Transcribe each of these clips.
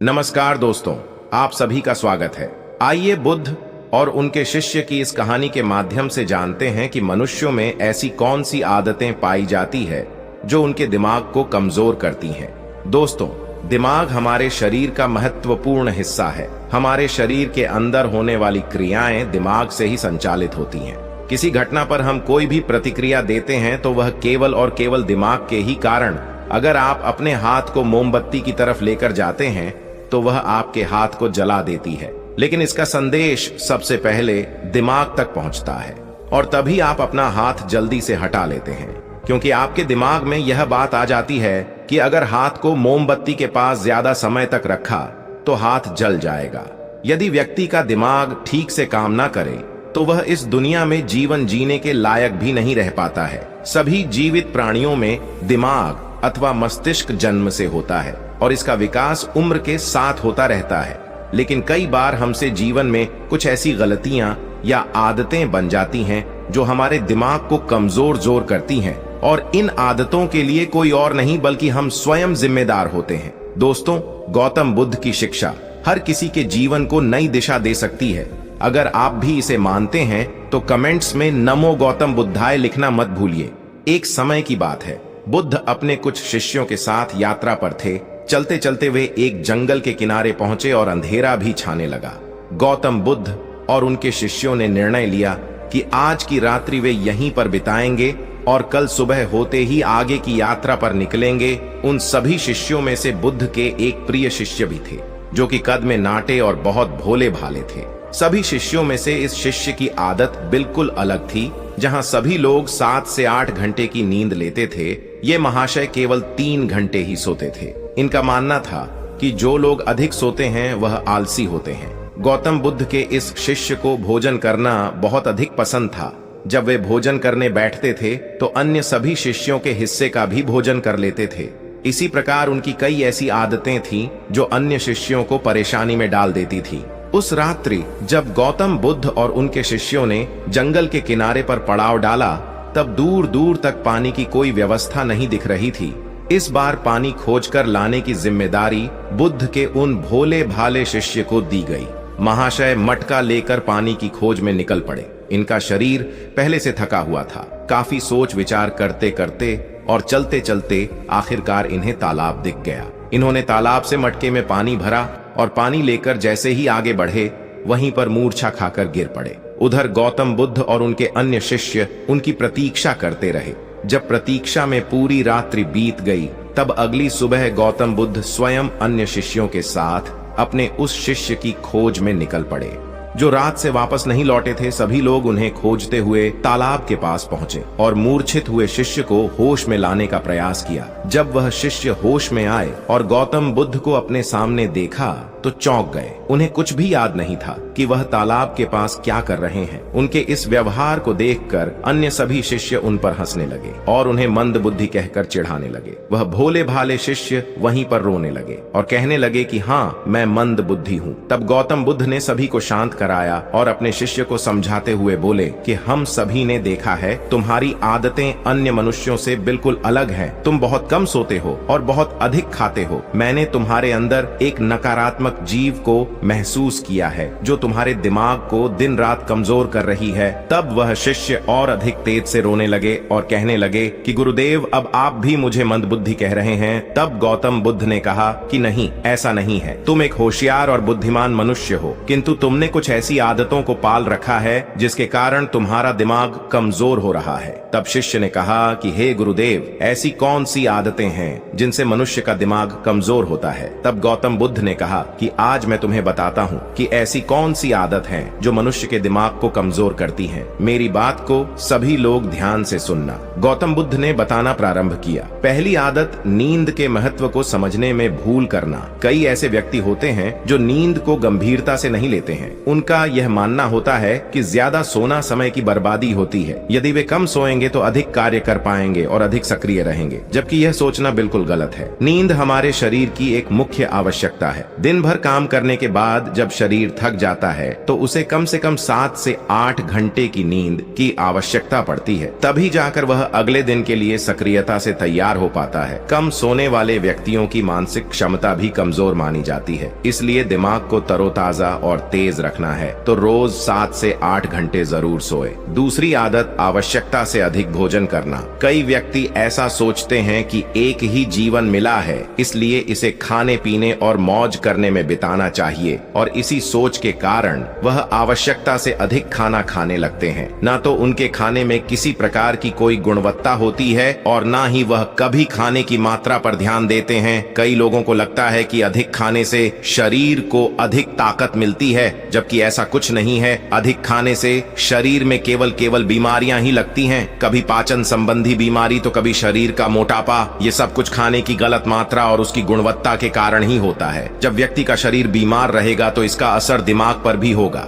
नमस्कार दोस्तों, आप सभी का स्वागत है। आइए बुद्ध और उनके शिष्य की इस कहानी के माध्यम से जानते हैं कि मनुष्यों में ऐसी कौन सी आदतें पाई जाती है जो उनके दिमाग को कमजोर करती हैं। दोस्तों, दिमाग हमारे शरीर का महत्वपूर्ण हिस्सा है। हमारे शरीर के अंदर होने वाली क्रियाएं दिमाग से ही संचालित होती हैं। किसी घटना पर हम कोई भी प्रतिक्रिया देते हैं तो वह केवल और केवल दिमाग के ही कारण। अगर आप अपने हाथ को मोमबत्ती की तरफ लेकर जाते हैं तो वह आपके हाथ को जला देती है, लेकिन इसका संदेश सबसे पहले दिमाग तक पहुंचता है और तभी आप अपना हाथ जल्दी से हटा लेते हैं, क्योंकि आपके दिमाग में यह बात आ जाती है कि अगर हाथ को मोमबत्ती के पास ज्यादा समय तक रखा तो हाथ जल जाएगा। यदि व्यक्ति का दिमाग ठीक से काम ना करे तो वह इस दुनिया में जीवन जीने के लायक भी नहीं रह पाता है। सभी जीवित प्राणियों में दिमाग अथवा मस्तिष्क जन्म से होता है और इसका विकास उम्र के साथ होता रहता है, लेकिन कई बार हमसे जीवन में कुछ ऐसी गलतियां या आदतें बन जाती हैं जो हमारे दिमाग को कमजोर करती हैं, और इन आदतों के लिए कोई और नहीं बल्कि हम स्वयं जिम्मेदार होते हैं। दोस्तों, गौतम बुद्ध की शिक्षा हर किसी के जीवन को नई दिशा दे सकती है। अगर आप भी इसे मानते हैं तो कमेंट्स में नमो गौतम बुद्धाय लिखना मत भूलिए। एक समय की बात है, बुद्ध अपने कुछ शिष्यों के साथ यात्रा पर थे। चलते चलते वे एक जंगल के किनारे पहुंचे और अंधेरा भी छाने लगा। गौतम बुद्ध और उनके शिष्यों ने निर्णय लिया कि आज की रात्रि वे यहीं पर बिताएंगे और कल सुबह होते ही आगे की यात्रा पर निकलेंगे। उन सभी शिष्यों में से बुद्ध के एक प्रिय शिष्य भी थे जो कि कद में नाटे और बहुत भोले भाले थे। सभी शिष्यों में से इस शिष्य की आदत बिल्कुल अलग थी। जहां सभी लोग 7 से 8 घंटे की नींद लेते थे, ये महाशय केवल 3 घंटे ही सोते थे। इनका मानना था कि जो लोग अधिक सोते हैं वह आलसी होते हैं। गौतम बुद्ध के इस शिष्य को भोजन करना बहुत अधिक पसंद था। जब वे भोजन करने बैठते थे तो अन्य सभी शिष्यों के हिस्से का भी भोजन कर लेते थे। इसी प्रकार उनकी कई ऐसी आदतें थीं जो अन्य शिष्यों को परेशानी में डाल देती थी। उस रात्रि जब गौतम बुद्ध और उनके शिष्यों ने जंगल के किनारे पर पड़ाव डाला, तब दूर दूर तक पानी की कोई व्यवस्था नहीं दिख रही थी। इस बार पानी खोजकर लाने की जिम्मेदारी बुद्ध के उन भोले भाले शिष्य को दी गई। महाशय मटका लेकर पानी की खोज में निकल पड़े। इनका शरीर पहले से थका हुआ था। काफी सोच विचार करते करते और चलते चलते आखिरकार इन्हें तालाब दिख गया। इन्होंने तालाब से मटके में पानी भरा और पानी लेकर जैसे ही आगे बढ़े वहीं पर मूर्छा खाकर गिर पड़े। उधर गौतम बुद्ध और उनके अन्य शिष्य उनकी प्रतीक्षा करते रहे। जब प्रतीक्षा में पूरी रात्रि बीत गई, तब अगली सुबह गौतम बुद्ध स्वयं अन्य शिष्यों के साथ अपने उस शिष्य की खोज में निकल पड़े जो रात से वापस नहीं लौटे थे। सभी लोग उन्हें खोजते हुए तालाब के पास पहुंचे और मूर्छित हुए शिष्य को होश में लाने का प्रयास किया। जब वह शिष्य होश में आए और गौतम बुद्ध को अपने सामने देखा तो चौंक गए। उन्हें कुछ भी याद नहीं था कि वह तालाब के पास क्या कर रहे हैं। उनके इस व्यवहार को देखकर अन्य सभी शिष्य उन पर हंसने लगे और उन्हें मंद बुद्धि कहकर चिढ़ाने लगे। वह भोले भाले शिष्य वहीं पर रोने लगे और कहने लगे कि हाँ, मैं मंद बुद्धि हूँ। तब गौतम बुद्ध ने सभी को शांत कराया और अपने शिष्य को समझाते हुए बोले कि हम सभी ने देखा है, तुम्हारी आदतें अन्य मनुष्यों से बिल्कुल अलग हैं। तुम बहुत कम सोते हो और बहुत अधिक खाते हो। मैंने तुम्हारे अंदर एक नकारात्मक जीव को महसूस किया है जो तुम्हारे दिमाग को दिन रात कमजोर कर रही है। तब वह शिष्य और अधिक तेज से रोने लगे और कहने लगे कि गुरुदेव, अब आप भी मुझे मंदबुद्धि कह रहे हैं। तब गौतम बुद्ध ने कहा कि नहीं, ऐसा नहीं है। तुम एक होशियार और बुद्धिमान मनुष्य हो, किंतु तुमने कुछ ऐसी आदतों को पाल रखा है जिसके कारण तुम्हारा दिमाग कमजोर हो रहा है। तब शिष्य ने कहा कि हे गुरुदेव, ऐसी कौन सी आदतें हैं जिनसे मनुष्य का दिमाग कमजोर होता है। तब गौतम बुद्ध ने कहा कि आज मैं तुम्हें बताता हूँ कि ऐसी कौन सी आदत है जो मनुष्य के दिमाग को कमजोर करती है। मेरी बात को सभी लोग ध्यान से सुनना। गौतम बुद्ध ने बताना प्रारंभ किया। पहली आदत, नींद के महत्व को समझने में भूल करना। कई ऐसे व्यक्ति होते हैं जो नींद को गंभीरता से नहीं लेते हैं। उनके उनका यह मानना होता है कि ज्यादा सोना समय की बर्बादी होती है। यदि वे कम सोएंगे तो अधिक कार्य कर पाएंगे और अधिक सक्रिय रहेंगे, जबकि यह सोचना बिल्कुल गलत है। नींद हमारे शरीर की एक मुख्य आवश्यकता है। दिन भर काम करने के बाद जब शरीर थक जाता है तो उसे कम से कम 7 से 8 घंटे की नींद की आवश्यकता पड़ती है, तभी जाकर वह अगले दिन के लिए सक्रियता से तैयार हो पाता है। कम सोने वाले व्यक्तियों की मानसिक क्षमता भी कमजोर मानी जाती है, इसलिए दिमाग को तरोताजा और तेज रखना है तो रोज 7 से 8 घंटे जरूर सोए। दूसरी आदत, आवश्यकता से अधिक भोजन करना। कई व्यक्ति ऐसा सोचते हैं कि एक ही जीवन मिला है, इसलिए इसे खाने पीने और मौज करने में बिताना चाहिए, और इसी सोच के कारण वह आवश्यकता से अधिक खाना खाने लगते हैं। ना तो उनके खाने में किसी प्रकार की कोई गुणवत्ता होती है और ना ही वह कभी खाने की मात्रा पर ध्यान देते हैं। कई लोगों को लगता है कि अधिक खाने से शरीर को अधिक ताकत मिलती है, जबकि ऐसा कुछ नहीं है। अधिक खाने से शरीर में केवल बीमारियां ही लगती हैं, कभी पाचन संबंधी बीमारी तो कभी शरीर का मोटापा। ये सब कुछ खाने की गलत मात्रा और उसकी गुणवत्ता के कारण ही होता है। जब व्यक्ति का शरीर बीमार रहेगा तो इसका असर दिमाग पर भी होगा।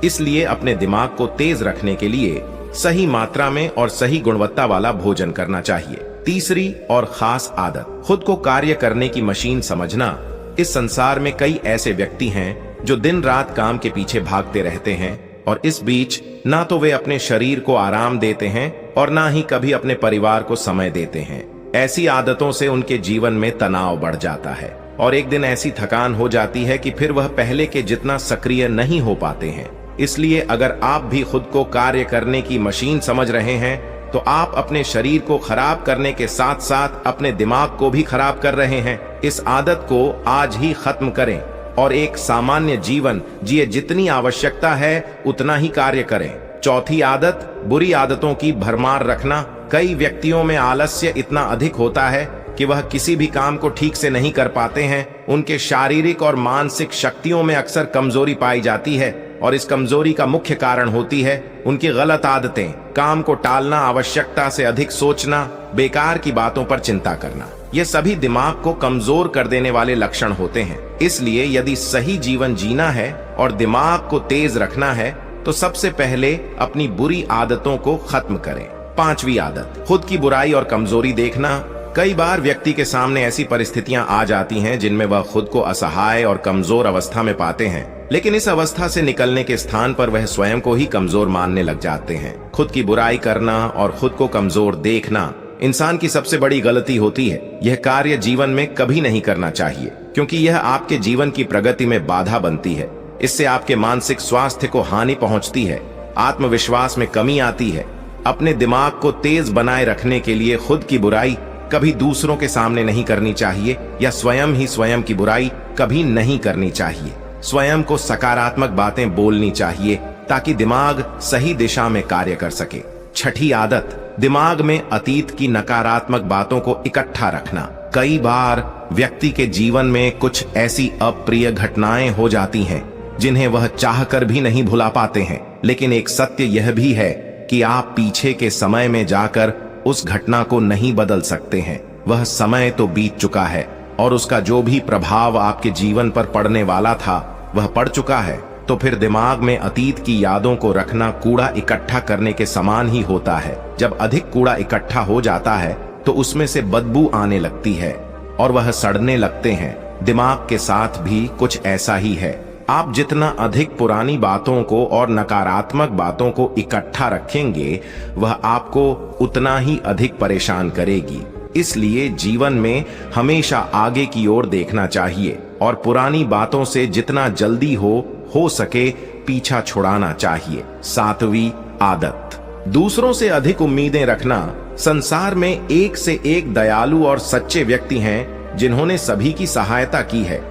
इसलिए अपने दिमाग को तेज रखने के लिए सही मात्रा में और सही गुणवत्ता वाला भोजन करना चाहिए। तीसरी और खास आदत, खुद को कार्य करने की मशीन समझना। इस संसार में कई ऐसे व्यक्ति हैं जो दिन रात काम के पीछे भागते रहते हैं, और इस बीच ना तो वे अपने शरीर को आराम देते हैं और ना ही कभी अपने परिवार को समय देते हैं। ऐसी आदतों से उनके जीवन में तनाव बढ़ जाता है और एक दिन ऐसी थकान हो जाती है कि फिर वह पहले के जितना सक्रिय नहीं हो पाते हैं। इसलिए अगर आप भी खुद को कार्य करने की मशीन समझ रहे हैं तो आप अपने शरीर को खराब करने के साथ साथ अपने दिमाग को भी खराब कर रहे हैं। इस आदत को आज ही खत्म करें और एक सामान्य जीवन जिए। जितनी आवश्यकता है उतना ही कार्य करें। चौथी आदत, बुरी आदतों की भरमार रखना। कई व्यक्तियों में आलस्य इतना अधिक होता है कि वह किसी भी काम को ठीक से नहीं कर पाते हैं। उनके शारीरिक और मानसिक शक्तियों में अक्सर कमजोरी पाई जाती है और इस कमजोरी का मुख्य कारण होती है उनकी गलत आदतें। काम को टालना, आवश्यकता से अधिक सोचना, बेकार की बातों पर चिंता करना, ये सभी दिमाग को कमजोर कर देने वाले लक्षण होते हैं। इसलिए यदि सही जीवन जीना है और दिमाग को तेज रखना है तो सबसे पहले अपनी बुरी आदतों को खत्म करें। पांचवी आदत, खुद की बुराई और कमजोरी देखना। कई बार व्यक्ति के सामने ऐसी परिस्थितियां आ जाती हैं जिनमें वह खुद को असहाय और कमजोर अवस्था में पाते हैं, लेकिन इस अवस्था से निकलने के स्थान पर वह स्वयं को ही कमजोर मानने लग जाते हैं। खुद की बुराई करना और खुद को कमजोर देखना इंसान की सबसे बड़ी गलती होती है। यह कार्य जीवन में कभी नहीं करना चाहिए, क्योंकि यह आपके जीवन की प्रगति में बाधा बनती है। इससे आपके मानसिक स्वास्थ्य को हानि पहुंचती है, आत्मविश्वास में कमी आती है। अपने दिमाग को तेज बनाए रखने के लिए खुद की बुराई कभी दूसरों के सामने नहीं करनी चाहिए, या स्वयं ही स्वयं की बुराई कभी नहीं करनी चाहिए। स्वयं को सकारात्मक बातें बोलनी चाहिए ताकि दिमाग सही दिशा में कार्य कर सके। छठी आदत, दिमाग में अतीत की नकारात्मक बातों को इकट्ठा रखना। कई बार व्यक्ति के जीवन में कुछ ऐसी अप्रिय घटनाएं हो जाती हैं जिन्हें वह चाहकर भी नहीं भुला पाते हैं, लेकिन एक सत्य यह भी है कि आप पीछे के समय में जाकर उस घटना को नहीं बदल सकते हैं। वह समय तो बीत चुका है और उसका जो भी प्रभाव आपके जीवन पर पड़ने वाला था वह पड़ चुका है। तो फिर दिमाग में अतीत की यादों को रखना कूड़ा इकट्ठा करने के समान ही होता है। जब अधिक कूड़ा इकट्ठा हो जाता है तो उसमें से बदबू आने लगती है और वह सड़ने लगते हैं। दिमाग के साथ भी कुछ ऐसा ही है। आप जितना अधिक पुरानी बातों को और नकारात्मक बातों को इकट्ठा रखेंगे वह आपको उतना ही अधिक परेशान करेगी। इसलिए जीवन में हमेशा आगे की ओर देखना चाहिए और पुरानी बातों से जितना जल्दी हो सके पीछा छुड़ाना चाहिए। सातवीं आदत, दूसरों से अधिक उम्मीदें रखना। संसार में एक से एक दयालु और सच्चे व्यक्ति हैं जिन्होंने सभी की सहायता की है,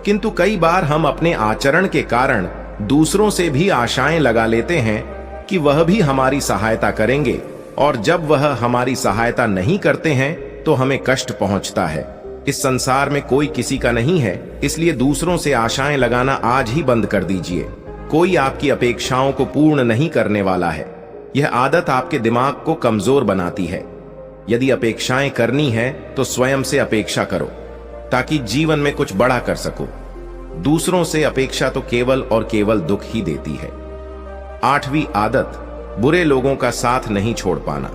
किंतु कई बार हम अपने आचरण के कारण दूसरों से भी आशाएं लगा लेते हैं कि वह भी हमारी सहायता करेंगे, और जब वह हमारी सहायता नहीं करते हैं तो हमें कष्ट पहुंचता है। इस संसार में कोई किसी का नहीं है, इसलिए दूसरों से आशाएं लगाना आज ही बंद कर दीजिए। कोई आपकी अपेक्षाओं को पूर्ण नहीं करने वाला है। यह आदत आपके दिमाग को कमजोर बनाती है। यदि अपेक्षाएं करनी है तो स्वयं से अपेक्षा करो ताकि जीवन में कुछ बड़ा कर सको। दूसरों से अपेक्षा तो केवल और केवल दुख ही देती है। 8वीं आदत, बुरे लोगों का साथ नहीं छोड़ पाना।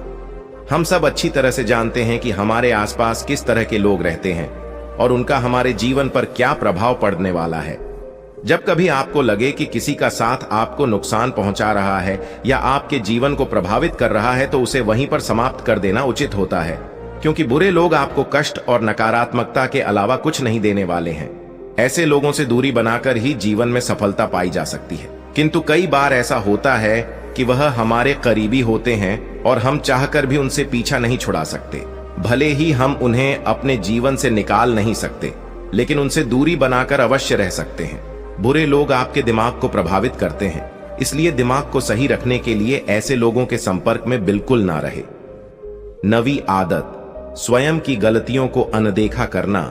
हम सब अच्छी तरह से जानते हैं कि हमारे आसपास किस तरह के लोग रहते हैं और उनका हमारे जीवन पर क्या प्रभाव पड़ने वाला है। जब कभी आपको लगे कि किसी का साथ आपको नुकसान पहुंचा रहा है या आपके जीवन को प्रभावित कर रहा है, तो उसे वहीं पर समाप्त कर देना उचित होता है, क्योंकि बुरे लोग आपको कष्ट और नकारात्मकता के अलावा कुछ नहीं देने वाले हैं। ऐसे लोगों से दूरी बनाकर ही जीवन में सफलता पाई जा सकती है। किंतु कई बार ऐसा होता है कि वह हमारे करीबी होते हैं और हम चाहकर भी उनसे पीछा नहीं छुड़ा सकते। भले ही हम उन्हें अपने जीवन से निकाल नहीं सकते, लेकिन उनसे दूरी बनाकर अवश्य रह सकते हैं। बुरे लोग आपके दिमाग को प्रभावित करते हैं, इसलिए दिमाग को सही रखने के लिए ऐसे लोगों के संपर्क में बिल्कुल ना रहे। 9वीं आदत, स्वयं की गलतियों को अनदेखा करना।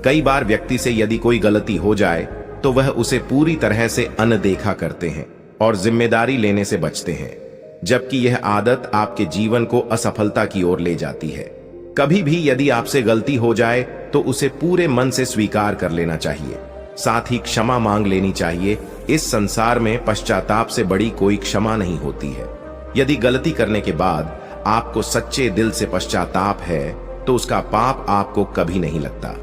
कई बार व्यक्ति से यदि कोई गलती हो जाए तो वह उसे पूरी तरह से अनदेखा करते हैं और जिम्मेदारी लेने से बचते हैं, जबकि यह आदत आपके जीवन को असफलता की ओर ले जाती है। कभी भी यदि आपसे गलती हो जाए तो उसे पूरे मन से स्वीकार कर लेना चाहिए, साथ ही क्षमा मांग लेनी चाहिए। इस संसार में पश्चाताप से बड़ी कोई क्षमा नहीं होती है। यदि गलती करने के बाद आपको सच्चे दिल से पश्चाताप है तो उसका पाप आपको कभी नहीं लगता।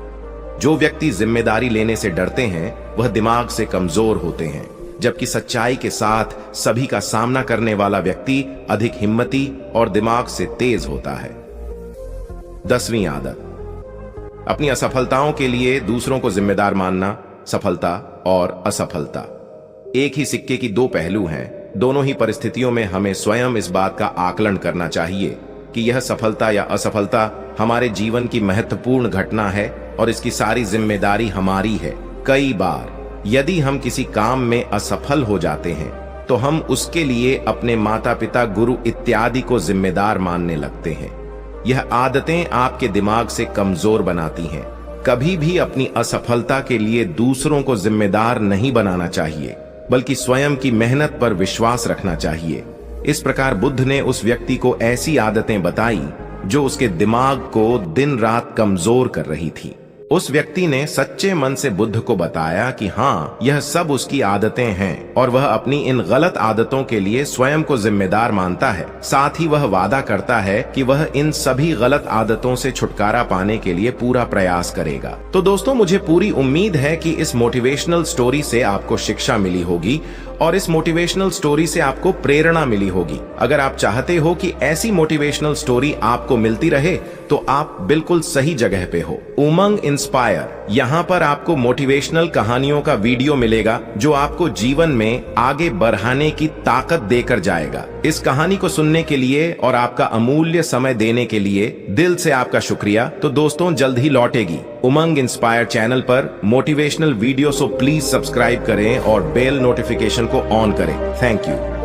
जो व्यक्ति जिम्मेदारी लेने से डरते हैं वह दिमाग से कमजोर होते हैं, जबकि सच्चाई के साथ सभी का सामना करने वाला व्यक्ति अधिक हिम्मती और दिमाग से तेज होता है। 10वीं आदत, अपनी असफलताओं के लिए दूसरों को जिम्मेदार मानना। सफलता और असफलता एक ही सिक्के की दो पहलू हैं। दोनों ही परिस्थितियों में हमें स्वयं इस बात का आकलन करना चाहिए कि यह सफलता या असफलता हमारे जीवन की महत्वपूर्ण घटना है और इसकी सारी जिम्मेदारी हमारी है। कई बार यदि हम किसी काम में असफल हो जाते हैं तो हम उसके लिए अपने माता पिता, गुरु इत्यादि को जिम्मेदार मानने लगते हैं। यह आदतें आपके दिमाग से कमजोर बनाती हैं। कभी भी अपनी असफलता के लिए दूसरों को जिम्मेदार नहीं बनाना चाहिए, बल्कि स्वयं की मेहनत पर विश्वास रखना चाहिए। इस प्रकार बुद्ध ने उस व्यक्ति को ऐसी आदतें बताई जो उसके दिमाग को दिन रात कमजोर कर रही थी। उस व्यक्ति ने सच्चे मन से बुद्ध को बताया कि हाँ, यह सब उसकी आदतें हैं और वह अपनी इन गलत आदतों के लिए स्वयं को जिम्मेदार मानता है। साथ ही वह वादा करता है कि वह इन सभी गलत आदतों से छुटकारा पाने के लिए पूरा प्रयास करेगा। तो दोस्तों, मुझे पूरी उम्मीद है कि इस मोटिवेशनल स्टोरी से आपको शिक्षा मिली होगी और इस मोटिवेशनल स्टोरी से आपको प्रेरणा मिली होगी। अगर आप चाहते हो कि ऐसी मोटिवेशनल स्टोरी आपको मिलती रहे तो आप बिल्कुल सही जगह पे हो। उमंग इंस्पायर, यहाँ पर आपको मोटिवेशनल कहानियों का वीडियो मिलेगा जो आपको जीवन में आगे बढ़ाने की ताकत देकर जाएगा। इस कहानी को सुनने के लिए और आपका अमूल्य समय देने के लिए दिल से आपका शुक्रिया। तो दोस्तों, जल्द ही लौटेगी उमंग इंस्पायर चैनल पर motivational video, so please subscribe करें और बेल नोटिफिकेशन को ऑन करें। Thank you.